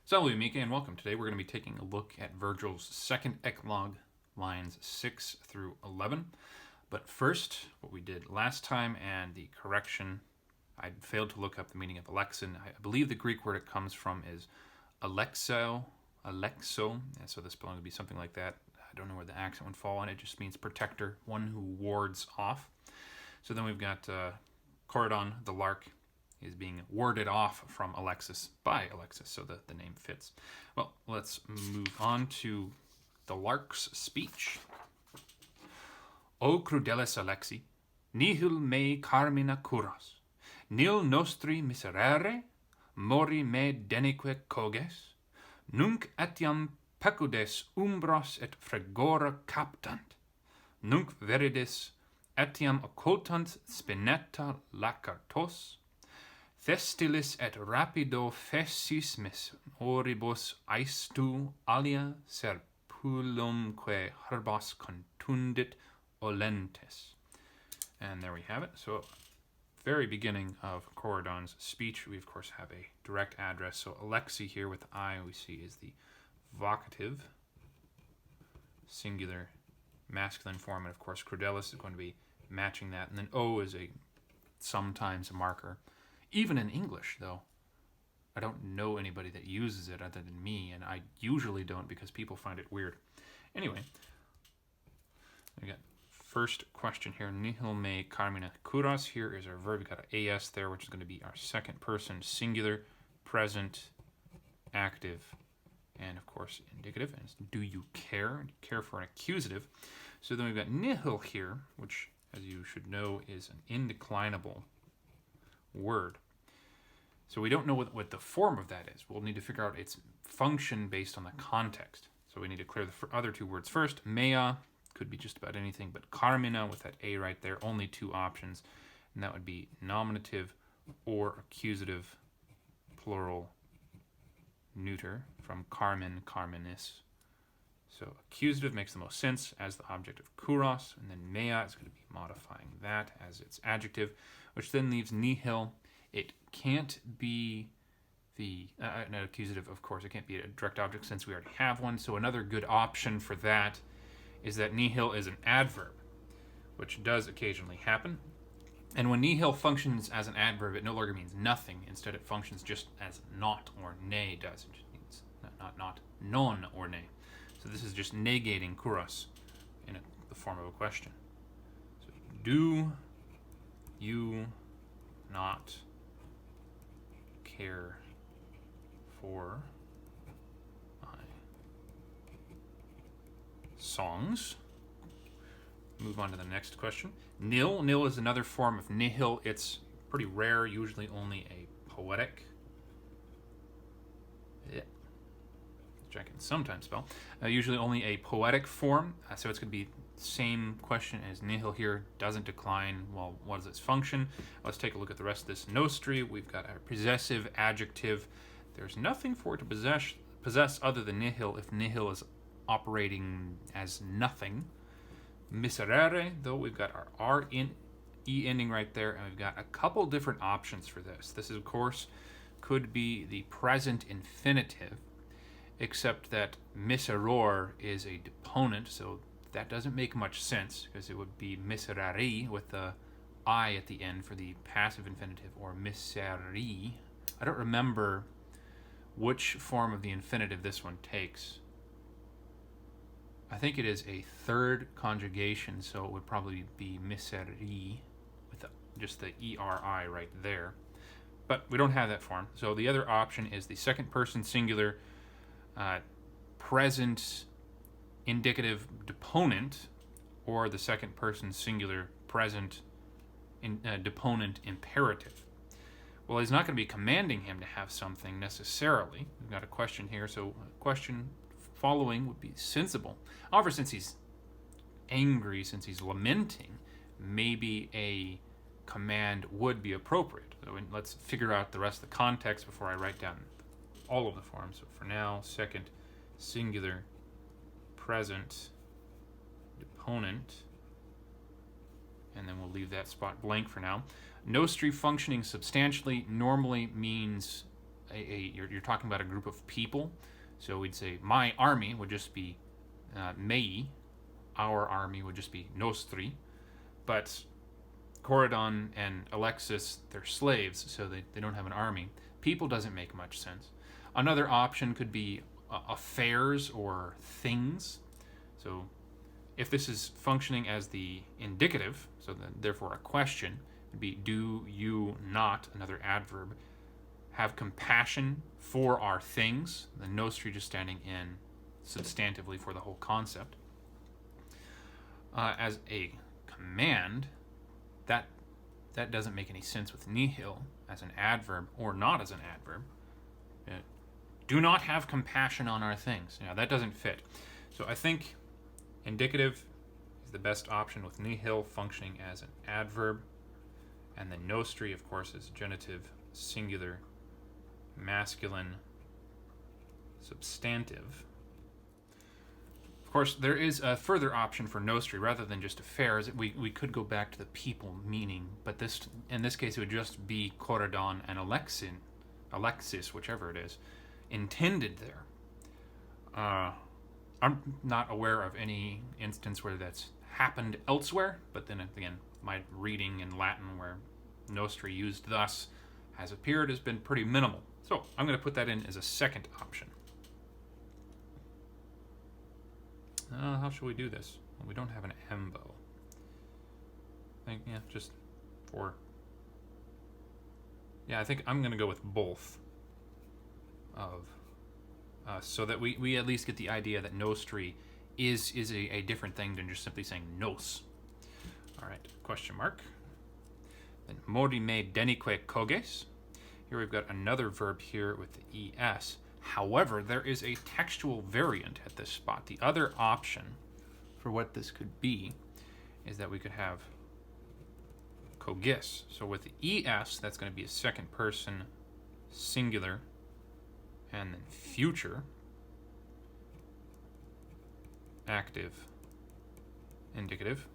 Salut, Mika, and welcome. Today we're going to be taking a look at Vergil's second Ecloga, lines 6 through 11. But first, what we did last time and the correction, I failed to look up the meaning of Alexin. I believe the Greek word it comes from is Alexo, and so the spelling would be something like that. I don't know where the accent would fall, and it just means protector, one who wards off. So then we've got Corydon, the lark, is being warded off from Alexis by Alexis, so the name fits. Well, let's move on to the lark's speech. O crudelis Alexi, nihil me carmina curas, nil nostri miserere, mori me denique coges, nunc etiam pecudes umbros et fregora captant, nunc veridis etiam occultant spinetta lacartos, Thestilis et rapido fessis mis oribus aestu alia serpulumque herbas contundit olentes. And there we have it. So, very beginning of Corydon's speech, we of course have a direct address. So Alexi here with I we see is the vocative, singular, masculine form, and of course Crudelis is going to be matching that. And then O is sometimes a marker. Even in English, though, I don't know anybody that uses it other than me, and I usually don't because people find it weird. Anyway, we got first question here. Nihil me carmina curas. Here is our verb. We got an AS there, which is going to be our second person singular, present, active, and of course indicative. And it's, do you care? Do you care for an accusative? So then we've got nihil here, which, as you should know, is an indeclinable word. So we don't know what the form of that is. We'll need to figure out its function based on the context. So we need to clear the other two words first. Mea could be just about anything, but carmina with that A right there, only two options, and that would be nominative or accusative, plural, neuter, from carmen, carminis. So accusative makes the most sense as the object of kuros, and then mea is going to be modifying that as its adjective, which then leaves nihil. It can't be an accusative, of course. It can't be a direct object since we already have one. So another good option for that is that nihil is an adverb, which does occasionally happen. And when nihil functions as an adverb, it no longer means nothing. Instead, it functions just as not or ne does. It just means not, non or ne. So this is just negating kuros in the form of a question. So do you not care for my songs? Move on to the next question. Nil. Nil is another form of nihil. It's pretty rare, usually only a poetic. Which I can sometimes spell. Usually only a poetic form, so it's going to be the same question as nihil here. Doesn't decline. Well, what is its function? Let's take a look at the rest of this nostri. We've got a possessive adjective. There's nothing for it to possess other than nihil if nihil is operating as nothing. Miserere, though, we've got our R in E ending right there, and we've got a couple different options for this. This, of course, could be the present infinitive, except that miseror is a deponent, so that doesn't make much sense because it would be miserari with the I at the end for the passive infinitive, or miseri. I don't remember which form of the infinitive this one takes. I think it is a third conjugation, so it would probably be miseri with just the ERI right there. But we don't have that form. So the other option is the second person singular present indicative deponent, or the second person singular present deponent imperative. Well, he's not going to be commanding him to have something necessarily. We've got a question here, so a question following would be sensible. However, since he's angry, since he's lamenting, maybe a command would be appropriate. So let's figure out the rest of the context before I write down all of the forms. So for now, second singular present deponent, and then we'll leave that spot blank for now. Nostri functioning substantially normally means you're talking about a group of people. So we'd say my army would just be mei, our army would just be nostri, but Corydon and Alexis, they're slaves, so they don't have an army. People doesn't make much sense. Another option could be affairs or things. So if this is functioning as the indicative, so then therefore a question, would be do you not, another adverb, have compassion for our things, the nostri just standing in substantively for the whole concept. As a command, that doesn't make any sense with nihil as an adverb or not as an adverb. Do not have compassion on our things. That doesn't fit. So I think indicative is the best option with nihil functioning as an adverb. And then nostri, of course, is genitive, singular, masculine, substantive. Of course, there is a further option for nostri. Rather than just affairs, we could go back to the people meaning, but in this case it would just be Corydon and Alexis, whichever it is, intended there. I'm not aware of any instance where that's happened elsewhere, but then again, my reading in Latin where nostri used thus has appeared has been pretty minimal. So I'm going to put that in as a second option. How should we do this? Well, we don't have an embo. I think, just for... I think I'm going to go with both of... so that we at least get the idea that nostri is a different thing than just simply saying nos. All right, question mark. Then mori me denique coges. Here we've got another verb here with the es. However, there is a textual variant at this spot. The other option for what this could be is that we could have cogis. So with the es, that's going to be a second person singular and then future active indicative.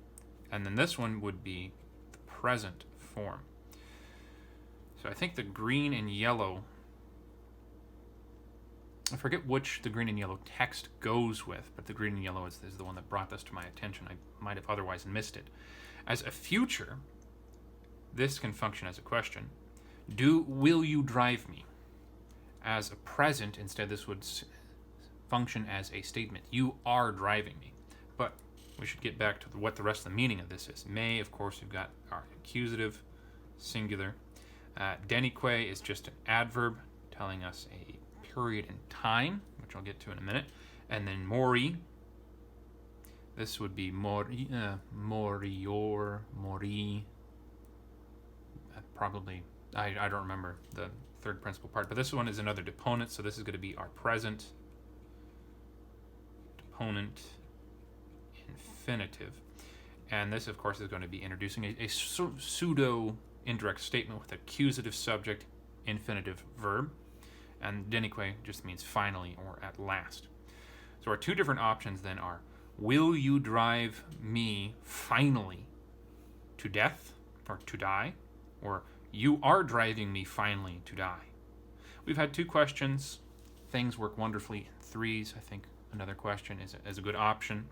And then this one would be the present form. So I think the green and yellow, I forget which the green and yellow text goes with, but the green and yellow is the one that brought this to my attention. I might have otherwise missed it. As a future, this can function as a question. Will you drive me? As a present, instead, this would function as a statement. You are driving me. But we should get back to what the rest of the meaning of this is. May, of course, we've got our accusative, singular. Denique is just an adverb telling us a period in time, which I'll get to in a minute. And then mori, this would be mori, probably, I don't remember the third principal part, but this one is another deponent, so this is going to be our present deponent infinitive. And this, of course, is going to be introducing a pseudo indirect statement with accusative subject, infinitive verb. And denique just means finally or at last. So our two different options then are, will you drive me finally to death or to die? Or you are driving me finally to die. We've had two questions. Things work wonderfully in threes. I think another question is a good option.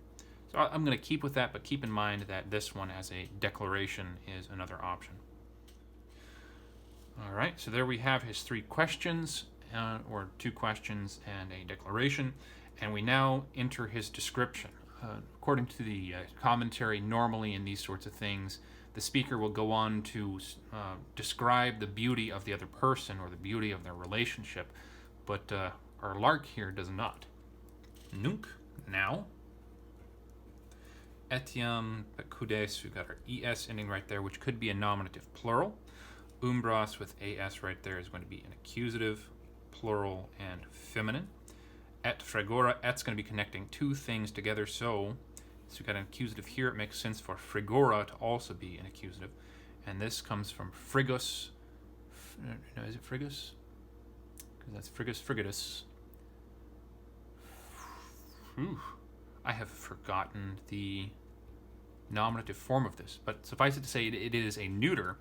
So I'm going to keep with that, but keep in mind that this one as a declaration is another option. All right, so there we have his three questions, or two questions and a declaration, and we now enter his description. According to the commentary, normally in these sorts of things, the speaker will go on to describe the beauty of the other person or the beauty of their relationship, but our lark here does not. Nunc, now. Etiam pecudes, we've got our es ending right there, which could be a nominative plural. Umbras with as right there is going to be an accusative, plural, and feminine. Et fregora, et's going to be connecting two things together, so we've got an accusative here. It makes sense for fregora to also be an accusative. And this comes from frigus. No, is it frigus? Because that's frigus frigitus. I have forgotten the nominative form of this, but suffice it to say it is a neuter.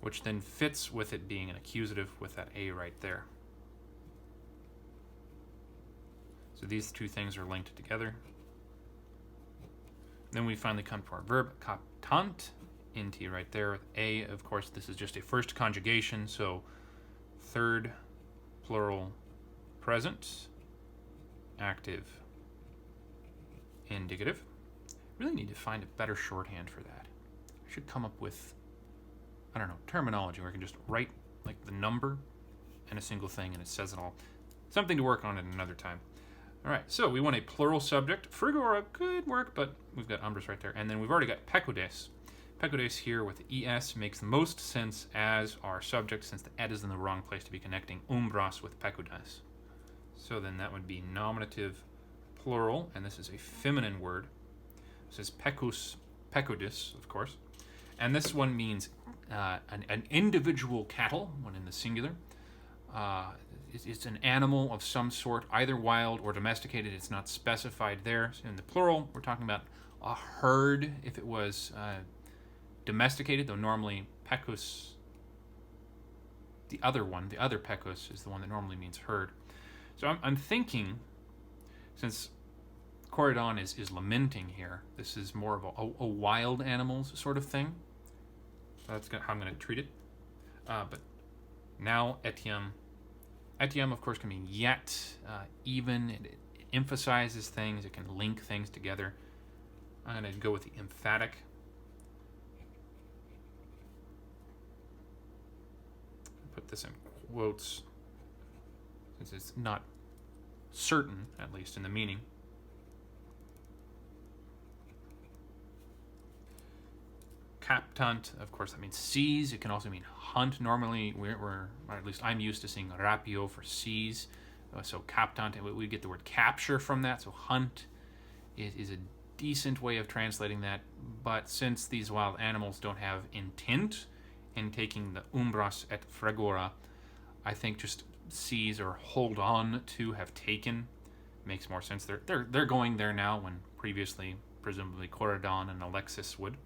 which then fits with it being an accusative with that A right there. So these two things are linked together. Then we finally come to our verb captant, int right there with A. Of course, this is just a first conjugation, so third plural present, active, indicative. Really need to find a better shorthand for that. I should come up with, I don't know, terminology where I can just write like the number and a single thing and it says it all. Something to work on at another time. All right, so we want a plural subject. Frigora could work, but we've got umbras right there. And then we've already got pecudes. Pecudes here with es makes the most sense as our subject, since the ed is in the wrong place to be connecting umbras with pecudes. So then that would be nominative plural, and this is a feminine word. This is pecudis, of course. And this one means an individual cattle, when in the singular. It's an animal of some sort, either wild or domesticated. It's not specified there. So in the plural, we're talking about a herd if it was domesticated, though normally pecus, the other pecus, is the one that normally means herd. So I'm thinking, since Corydon is lamenting here, this is more of a wild animals sort of thing. So that's how I'm going to treat it. But now etiam. Etiam, of course, can mean yet, even. It emphasizes things. It can link things together. I'm going to go with the emphatic. Put this in quotes, since it's not certain, at least in the meaning. Captant, of course, that means seize. It can also mean hunt. Normally, or at least I'm used to seeing rapio for seize. So captant, we get the word capture from that. So hunt is a decent way of translating that. But since these wild animals don't have intent in taking the umbras et fregora, I think just seize or hold on to, have taken, makes more sense. They're going there now, when previously, presumably, Corydon and Alexis would.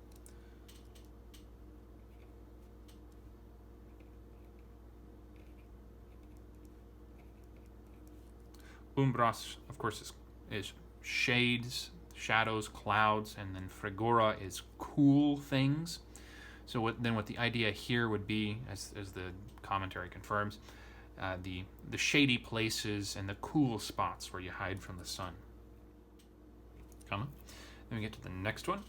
Umbras, of course, is shades, shadows, clouds, and then fregora is cool things. So what the idea here would be, as the commentary confirms, the shady places and the cool spots where you hide from the sun. Then we get to the next one.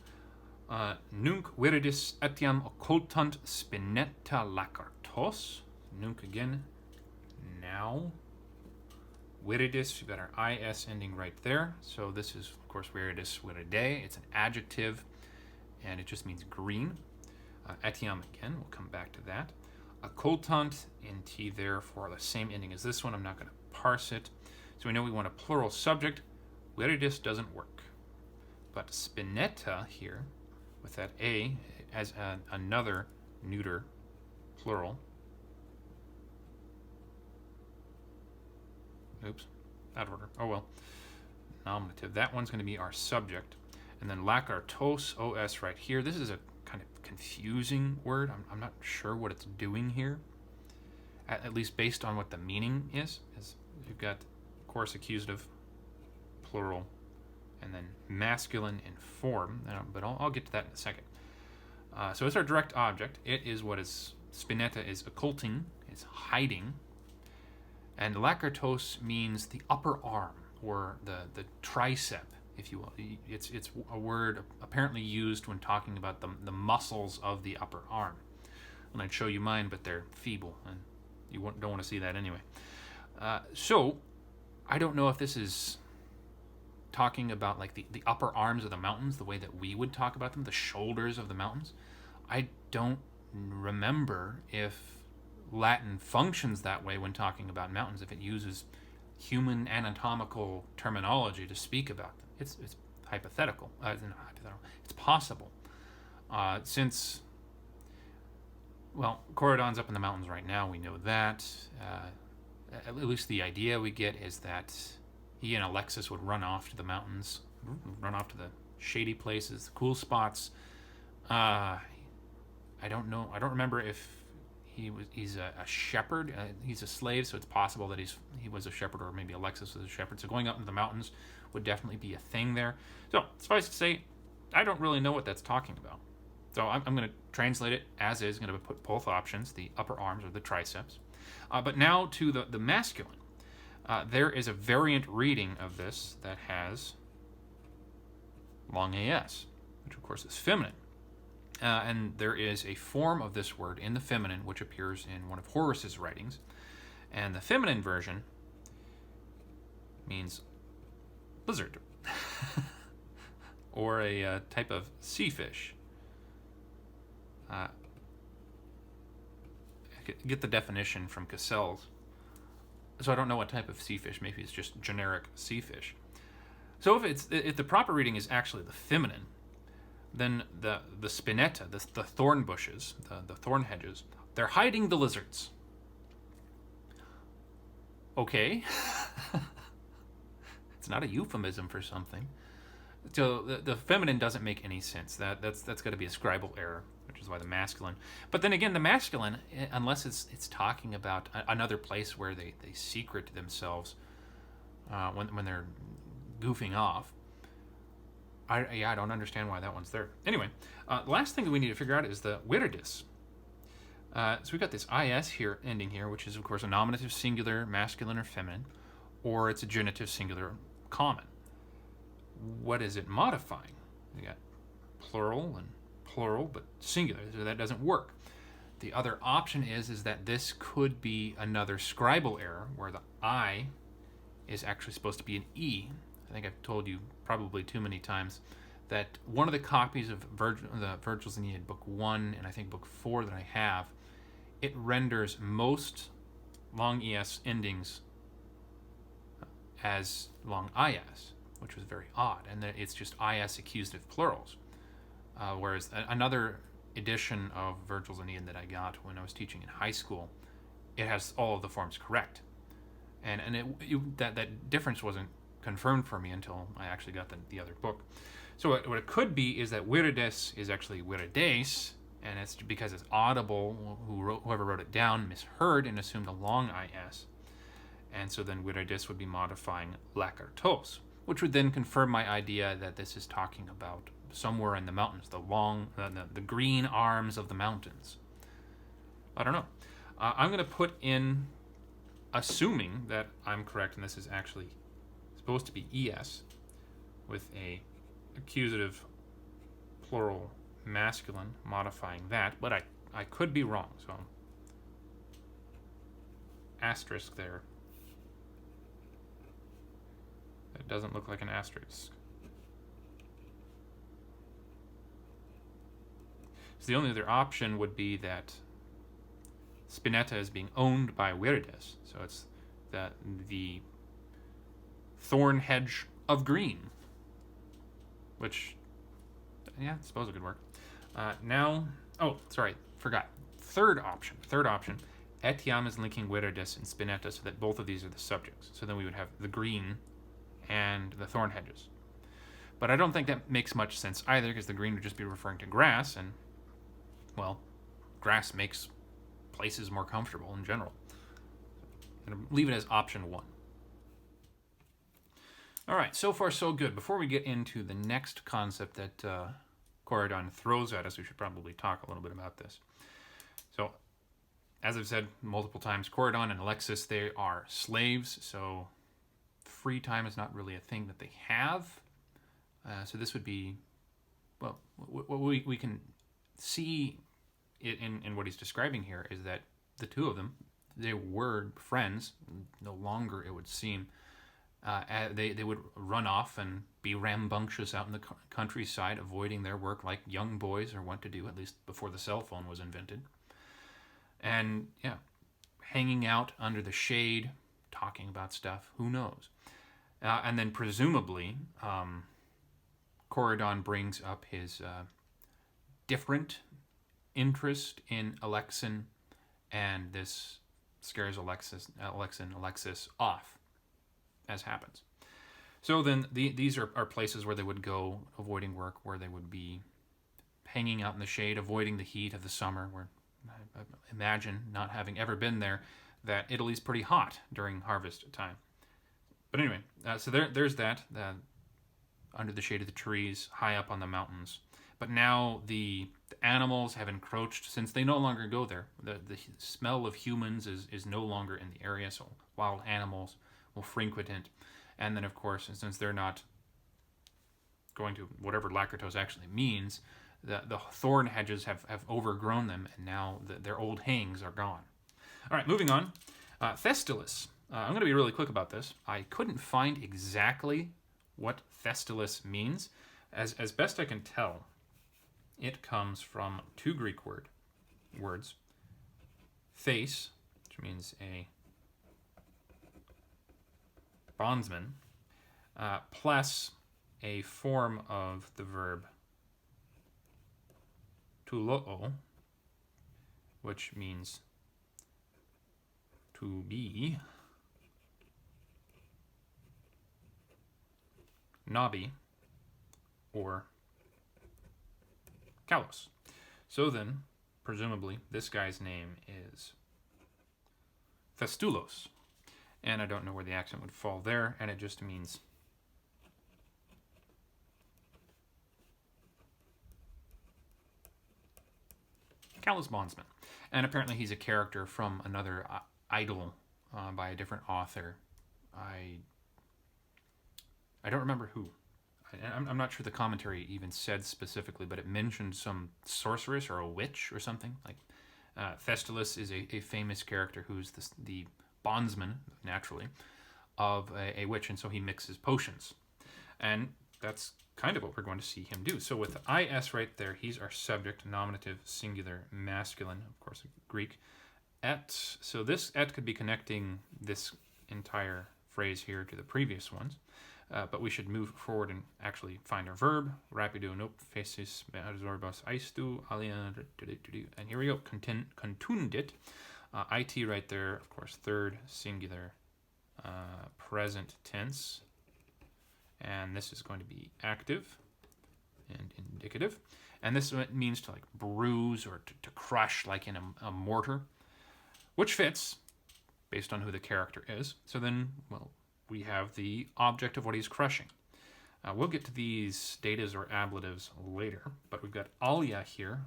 Nunc viridis etiam occultant spinetta lacartos. Nunc again, now. Viridis, we've got our is ending right there. So this is, of course, viridis viridae. It's an adjective, and it just means green. Etiam again, we'll come back to that. Occultant, nt there for the same ending as this one. I'm not going to parse it. So we know we want a plural subject. Viridis doesn't work. But spinetta here, with that a, as another neuter plural. Oops, out of order. Oh well. Nominative. That one's going to be our subject. And then lacartos, os right here. This is a kind of confusing word. I'm not sure what it's doing here. At least based on what the meaning is. You've got, of course, accusative, plural, and then masculine in form. But I'll get to that in a second. So it's our direct object. It is what is, spinetta is occulting, it's hiding. And lacartos means the upper arm, or the tricep, if you will. It's a word apparently used when talking about the muscles of the upper arm. And I'd show you mine, but they're feeble, and you don't want to see that anyway. So I don't know if this is talking about like the upper arms of the mountains, the way that we would talk about them, the shoulders of the mountains. I don't remember if Latin functions that way when talking about mountains, if it uses human anatomical terminology to speak about them. It's hypothetical. It's possible. Since, well, Corydon's up in the mountains right now, we know that. At least the idea we get is that he and Alexis would run off to the mountains, run off to the shady places, the cool spots. I don't know. I don't remember if he's a shepherd. He's a slave, so it's possible that he was a shepherd, or maybe Alexis was a shepherd. So going up into the mountains would definitely be a thing there. So suffice to say, I don't really know what that's talking about. So I'm going to translate it as is. I'm going to put both options, the upper arms or the triceps. But now to the masculine. There is a variant reading of this that has long AS, which of course is feminine. And there is a form of this word in the feminine which appears in one of Horace's writings. And the feminine version means lizard. Or a type of sea fish. I get the definition from Cassell's. So I don't know what type of sea fish. Maybe it's just generic sea fish. So if the proper reading is actually the feminine, then the spinetta, the thorn bushes, the thorn hedges, they're hiding the lizards. Okay. It's not a euphemism for something. So the feminine doesn't make any sense. That's got to be a scribal error, which is why the masculine. But then again, the masculine, unless it's talking about another place where they secret themselves when they're goofing off, I don't understand why that one's there. Anyway, the last thing that we need to figure out is the viridis. So we've got this is here ending here, which is of course a nominative singular, masculine or feminine, or it's a genitive singular, common. What is it modifying? We got plural and plural, but singular, so that doesn't work. The other option is that this could be another scribal error where the I is actually supposed to be an E. I think I've told you probably too many times that one of the copies of Vergil's Aeneid, Book 1, and I think Book 4 that I have, it renders most long ES endings as long IS, which was very odd, and that it's just IS accusative plurals. Whereas another edition of Vergil's Aeneid that I got when I was teaching in high school, it has all of the forms correct. And that difference wasn't confirmed for me until I actually got the other book. So what it could be is that virides is actually virides, and it's because it's audible. Whoever wrote it down misheard and assumed a long is. And so then viridis would be modifying lakartos, which would then confirm my idea that this is talking about somewhere in the mountains, the green arms of the mountains. I don't know. I'm going to put in, assuming that I'm correct, and this is actually supposed to be es, with a accusative plural masculine modifying that, but I could be wrong, so asterisk there. It doesn't look like an asterisk. So the only other option would be that Spinetta is being owned by Virides. So it's the thorn hedge of green. Which, yeah, I suppose it could work. Forgot. Third option. Etiam is linking Virides and Spinetta so that both of these are the subjects. So then we would have the green and the thorn hedges. But I don't think that makes much sense either, because the green would just be referring to grass, and, well, grass makes places more comfortable in general. I'm going to leave it as option 1. All right, so far so good. Before we get into the next concept that Corydon throws at us, we should probably talk a little bit about this. So, as I've said multiple times, Corydon and Alexis, they are slaves, so free time is not really a thing that they have. So this would be, well, what we can see it in what he's describing here is that the two of them, they were friends. No longer, it would seem. They would run off and be rambunctious out in the countryside, avoiding their work like young boys are wont to do, at least before the cell phone was invented. And, yeah, hanging out under the shade, talking about stuff, who knows. And then presumably, Corydon brings up his different interest in Alexin, and this scares Alexis off, as happens. So then these are places where they would go avoiding work, where they would be hanging out in the shade, avoiding the heat of the summer, where I imagine, not having ever been there, that Italy's pretty hot during harvest time. But anyway, so there's that, under the shade of the trees, high up on the mountains. But now the animals have encroached, since they no longer go there. The smell of humans is no longer in the area, so wild animals will frequent it. And then, of course, since they're not going to whatever Lacratos actually means, the thorn hedges have overgrown them, and now their old hangs are gone. All right, moving on. Thestilis. I'm going to be really quick about this. I couldn't find exactly what Thestilis means. As best I can tell, it comes from two Greek words. Thais, which means a bondsman, plus a form of the verb tuloo, which means to be, nabi, or kalos. So then, presumably, this guy's name is Thestulos. And I don't know where the accent would fall there, and it just means callous bondsman. And apparently he's a character from another idyll by a different author. I don't remember who. I'm not sure the commentary even said specifically, but it mentioned some sorceress or a witch or something. Like Thestilis is a famous character who's the bondsman, naturally, of a witch, and so he mixes potions. And that's kind of what we're going to see him do. So with the IS right there, he's our subject, nominative, singular, masculine, of course, Greek. Et, so this et could be connecting this entire phrase here to the previous ones. But we should move forward and actually find our verb. Rapido, nope, facis, zorbos, aistu, alia, and here we go, contundit. IT right there, of course, third singular present tense. And this is going to be active and indicative. And this means to like bruise or to crush, like in a mortar, which fits based on who the character is. So then, well, we have the object of what he's crushing. We'll get to these datives or ablatives later, but we've got alia here,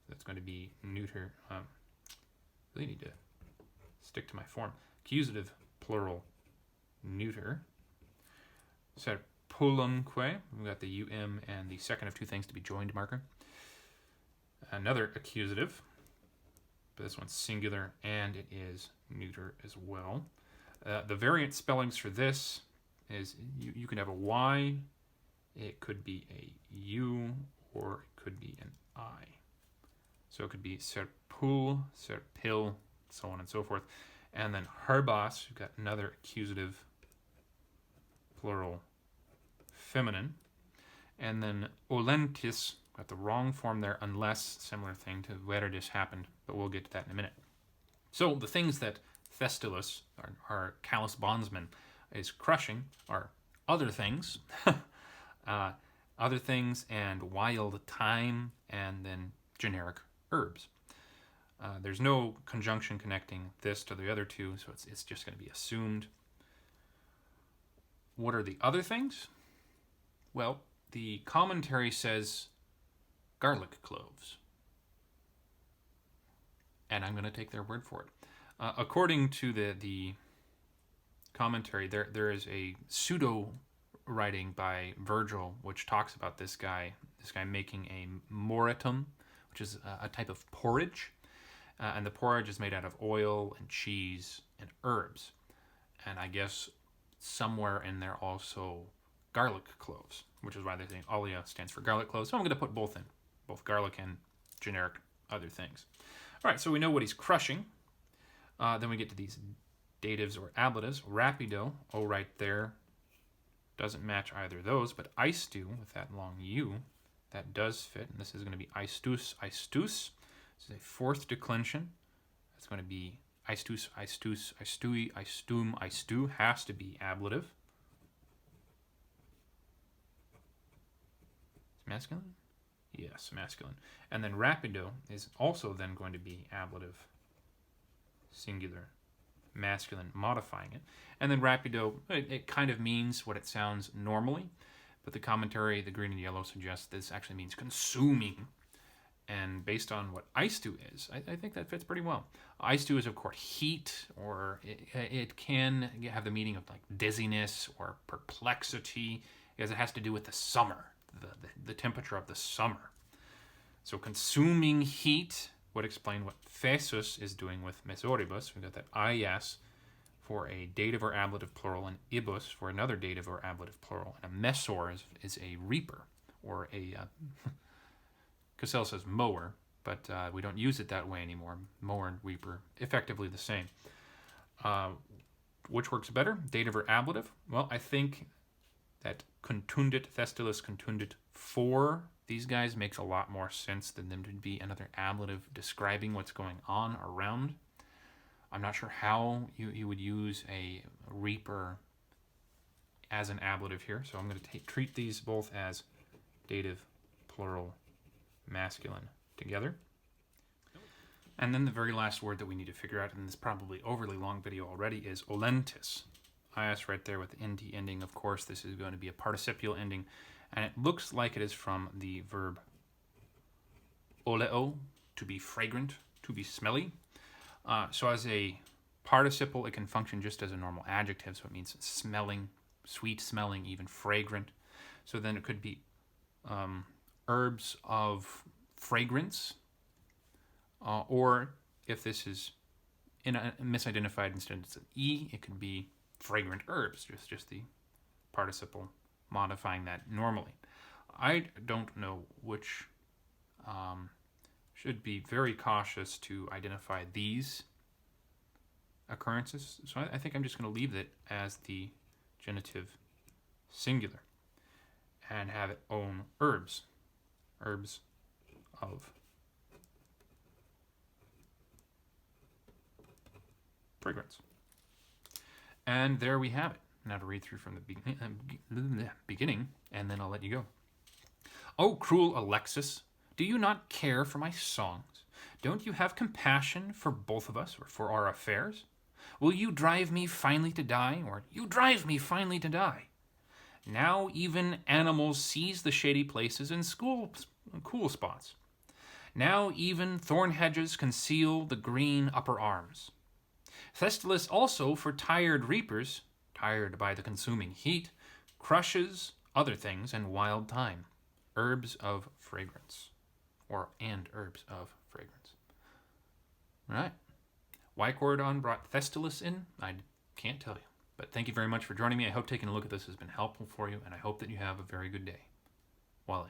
that's going to be neuter. Really need to stick to my form. Accusative, plural, neuter. Serpulumque, we've got the um and the second of two things to be joined marker. Another accusative, but this one's singular, and it is neuter as well. The variant spellings for this is you can have a Y, it could be a U, or it could be an I. So it could be serpul, serpil, so on and so forth. And then herbos, you've got another accusative, plural, feminine. And then olentis, got the wrong form there, unless similar thing to veredis happened, but we'll get to that in a minute. So the things that Thestilis, our callous bondsman, is crushing are other things, other things and wild thyme, and then generic herbs. There's no conjunction connecting this to the other two, so it's just going to be assumed. What are the other things? Well, the commentary says garlic cloves. And I'm going to take their word for it. According to the commentary, there is a pseudo writing by Vergil which talks about this guy making a moratum, which is a type of porridge, and the porridge is made out of oil and cheese and herbs, and I guess somewhere in there also garlic cloves, which is why they think alia stands for garlic cloves. So I'm going to put both in, both garlic and generic other things. All right, so we know what he's crushing. Then we get to these datives or ablatives. Rapido, oh, right there, doesn't match either of those, but aistu, with that long U, that does fit, and this is going to be aistus, aistus. This is a fourth declension. That's going to be aistus, aistus, aistui, aistum, aistu, has to be ablative. It's masculine? Yes, masculine. And then rapido is also then going to be ablative, singular, masculine, modifying it. And then rapido, it kind of means what it sounds normally, but the commentary, the green and yellow, suggests this actually means consuming. And based on what ice-dew is, I think that fits pretty well. Ice-dew is, of course, heat, or it can have the meaning of like dizziness or perplexity, because it has to do with the summer, the temperature of the summer. So consuming heat would explain what thesis is doing with mesoribus. We've got that is for a dative or ablative plural, and ibus for another dative or ablative plural. And a mesor is a reaper, or a... Cassell says mower, but we don't use it that way anymore. Mower and reaper, effectively the same. Which works better, dative or ablative? Well, I think that contundit, thestilis contundit for these guys makes a lot more sense than them to be another ablative describing what's going on around. I'm not sure how you would use a reaper as an ablative here, so I'm going to treat these both as dative, plural, masculine together. And then the very last word that we need to figure out, and this probably overly long video already, is olentis. Is right there with the nt ending. Of course, this is going to be a participial ending, and it looks like it is from the verb oleo, to be fragrant, to be smelly. So as a participle, it can function just as a normal adjective, so it means smelling, sweet smelling, even fragrant. So then it could be herbs of fragrance, or if this is in a misidentified instead it's an e, it could be fragrant herbs, just the participle modifying that normally. I don't know which. Should be very cautious to identify these occurrences, so I think I'm just going to leave it as the genitive singular and have it own herbs of fragrance. And there we have it. Now to read through from the beginning, and then I'll let you go. Oh, cruel Alexis, do you not care for my songs? Don't you have compassion for both of us, or for our affairs? Will you drive me finally to die, or you drive me finally to die? Now even animals seize the shady places and cool spots. Now even thorn hedges conceal the green upper arms. Thestilis also for tired reapers, tired by the consuming heat, crushes other things in wild time, herbs of fragrance, and herbs of fragrance. All right. Why Coridon brought Thestilis in, I can't tell you. But thank you very much for joining me. I hope taking a look at this has been helpful for you, and I hope that you have a very good day. Wale.